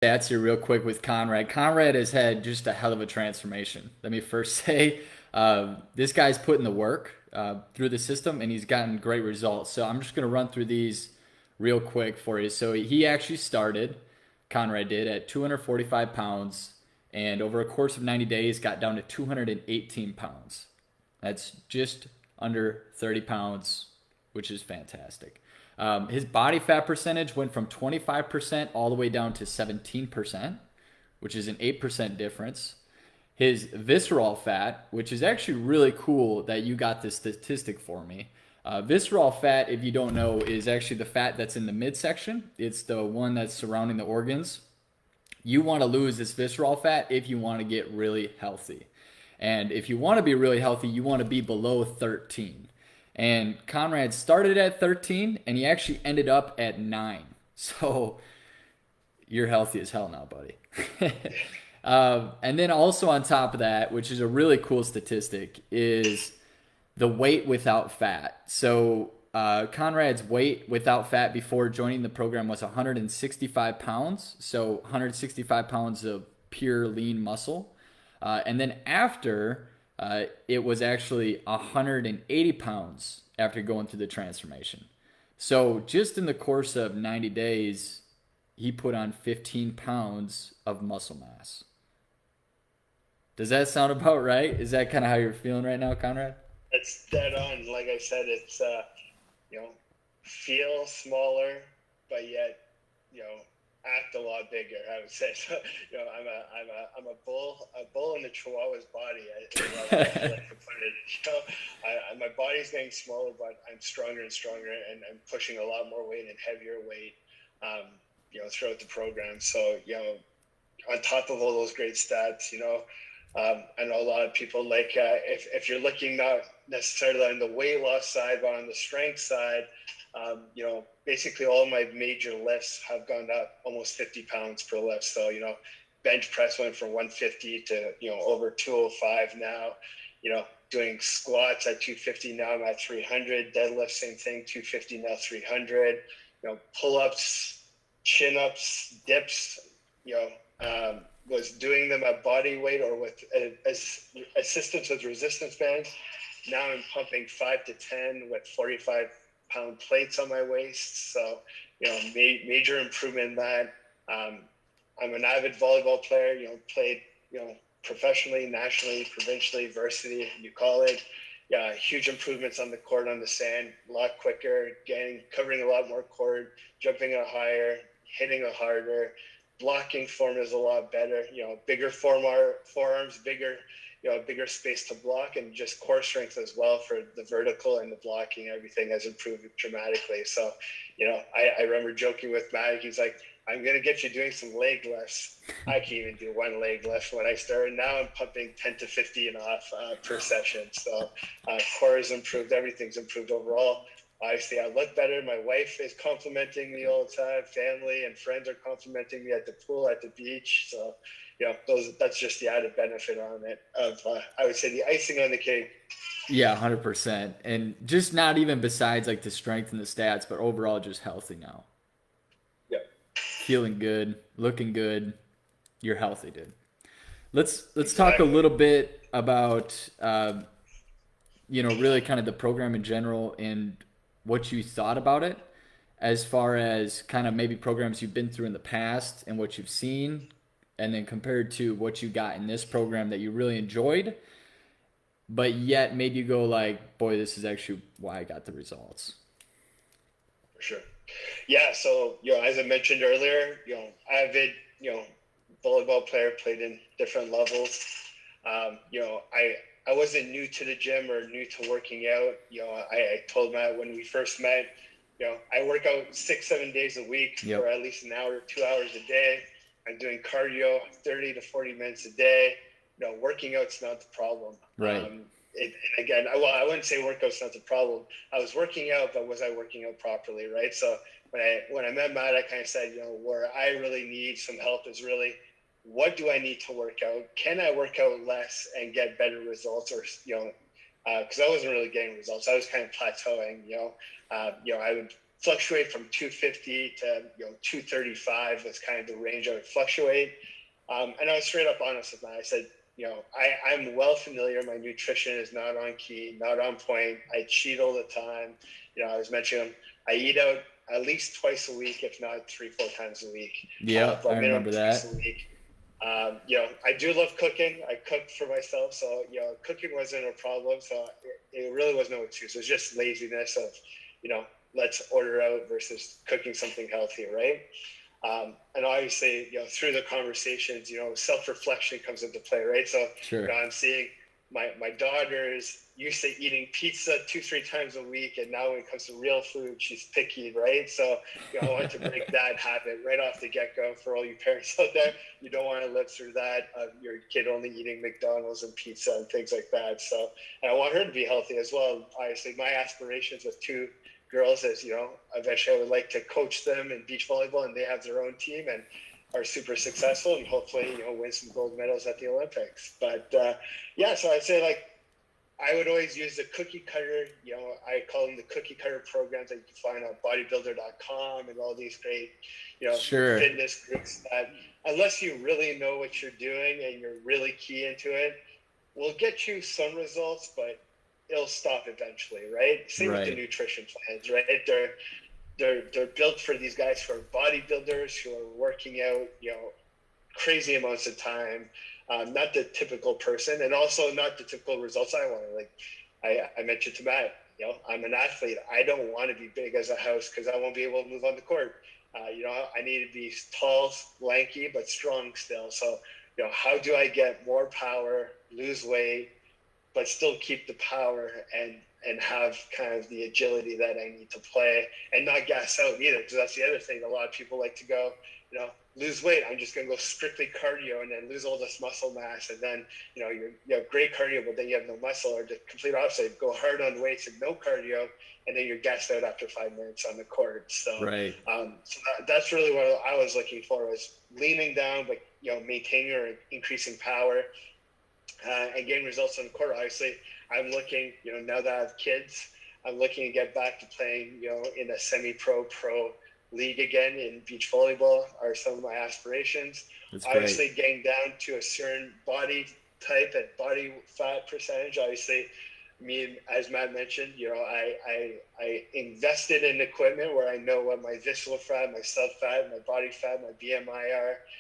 Stats here real quick with Conrad. Conrad has had just a hell of a transformation. Let me first say, this guy's put in the work through the system, and he's gotten great results. So I'm just going to run through these real quick for you. So he actually started, Conrad did, at 245 pounds, and over a course of 90 days, got down to 218 pounds. That's just under 30 pounds, which is fantastic. His body fat percentage went from 25% all the way down to 17%, which is an 8% difference. His visceral fat, which is actually really cool that you got this statistic for me. Visceral fat, if you don't know, is actually the fat that's in the midsection. It's the one that's surrounding the organs. You want to lose this visceral fat if you want to get really healthy. And if you want to be really healthy, you want to be below 13. And Conrad started at 13 and he actually ended up at 9. So you're healthy as hell now, buddy. And then also on top of that, which is a really cool statistic, is the weight without fat. So Conrad's weight without fat before joining the program was 165 pounds. So 165 pounds of pure lean muscle. And then after, it was actually 180 pounds after going through the transformation. So just in the course of 90 days, he put on 15 pounds of muscle mass. Does that sound about right? Is that kind of how you're feeling right now, Conrad? It's dead on. Like I said, it's you know, feel smaller, but yet, you know, act a lot bigger. I would say. So, I'm a bull in the Chihuahua's body. I like to put it. My body's getting smaller, but I'm stronger and stronger, and I'm pushing a lot more weight and heavier weight. Throughout the program. So, on top of all those great stats, I know a lot of people like if you're looking not necessarily on the weight loss side, but on the strength side, basically all of my major lifts have gone up almost 50 pounds per lift. So, bench press went from 150 to, over 205 now, doing squats at 250. Now I'm at 300. Deadlift, same thing, 250, now 300. Pull-ups, chin-ups, dips, was doing them at body weight or with assistance with resistance bands. Now I'm pumping 5 to 10 with 45-pound plates on my waist. So, major improvement in that. I'm an avid volleyball player, played, professionally, nationally, provincially, varsity, you call it. Yeah, huge improvements on the court, on the sand, a lot quicker, covering a lot more court, jumping a higher, hitting a harder, blocking form is a lot better, bigger forearms, bigger space to block, and just core strength as well for the vertical and the blocking. Everything has improved dramatically. So, I remember joking with Matt. He's like, I'm going to get you doing some leg lifts. I can't even do one leg lift when I started. Now I'm pumping 10 to 50 and off per session. So core has improved. Everything's improved overall. Obviously, I look better. My wife is complimenting me all the time. Family and friends are complimenting me at the pool, at the beach. So, that's just the added benefit on it of, I would say, the icing on the cake. Yeah, 100%. And just not even besides like the strength and the stats, but overall just healthy now. Yeah. Feeling good, looking good. You're healthy, dude. Let's talk a Exactly. little bit about really kind of the program in general and what you thought about it, as far as kind of maybe programs you've been through in the past and what you've seen, and then compared to what you got in this program that you really enjoyed, but yet made you go like, boy, this is actually why I got the results. For sure. Yeah. So, as I mentioned earlier, avid, volleyball player, played in different levels. I wasn't new to the gym or new to working out. I told Matt when we first met, I work out 6, 7 days a week for Yep. at least an hour, 2 hours a day. I'm doing cardio 30 to 40 minutes a day. Working out's not the problem. Right. And again, I wouldn't say workout's not the problem. I was working out, but was I working out properly, right? So when I met Matt, I kind of said, where I really need some help is really, what do I need to work out? Can I work out less and get better results? Or, because I wasn't really getting results. I was kind of plateauing, I would fluctuate from 250 to 235 was kind of the range I would fluctuate. And I was straight up honest with that. I said, I'm well familiar. My nutrition is not on key, not on point. I cheat all the time. I was mentioning I eat out at least twice a week, if not 3, 4 times a week, Yep, I but minimum remember twice that. a week. I do love cooking. I cook for myself, so cooking wasn't a problem. So it really was no excuse. It was just laziness of, you know, let's order out versus cooking something healthy, right? And obviously, through the conversations, self-reflection comes into play, right? So, Sure. I'm seeing my daughters used to eating pizza 2, 3 times a week, and now when it comes to real food, she's picky, right? So, I want to break that habit right off the get-go for all you parents out there. You don't want to live through that of your kid only eating McDonald's and pizza and things like that. So, and I want her to be healthy as well. Obviously, my aspirations with two girls is, eventually I would like to coach them in beach volleyball, and they have their own team and are super successful, and hopefully, win some gold medals at the Olympics. But yeah, so I'd say like I would always use the cookie cutter, I call them the cookie cutter programs that you can find on bodybuilder.com and all these great, Sure. fitness groups that unless you really know what you're doing and you're really key into it, will get you some results, but it'll stop eventually, right? Same with the Right. nutrition plans, right? They're built for these guys who are bodybuilders who are working out, crazy amounts of time. Not the typical person, and also not the typical results I want. Like I mentioned to Matt, I'm an athlete. I don't want to be big as a house because I won't be able to move on the court. I need to be tall, lanky, but strong still. So, how do I get more power, lose weight, but still keep the power and have kind of the agility that I need to play and not gas out either. Because that's the other thing. A lot of people like to go, lose weight. I'm just going to go strictly cardio and then lose all this muscle mass. And then, you have great cardio, but then you have no muscle, or the complete opposite. Go hard on weights and no cardio, and then you're gassed out after 5 minutes on the court. So, Right. that's really what I was looking for, was leaning down, but, maintaining or increasing power. And getting results on the court. Obviously, I'm looking, now that I have kids, I'm looking to get back to playing, in a semi-pro league again in beach volleyball are some of my aspirations. That's great. Obviously, getting down to a certain body type and body fat percentage. Obviously, me, as Matt mentioned, I invested in equipment where I know what my visceral fat, my sub fat, my body fat, my BMI are.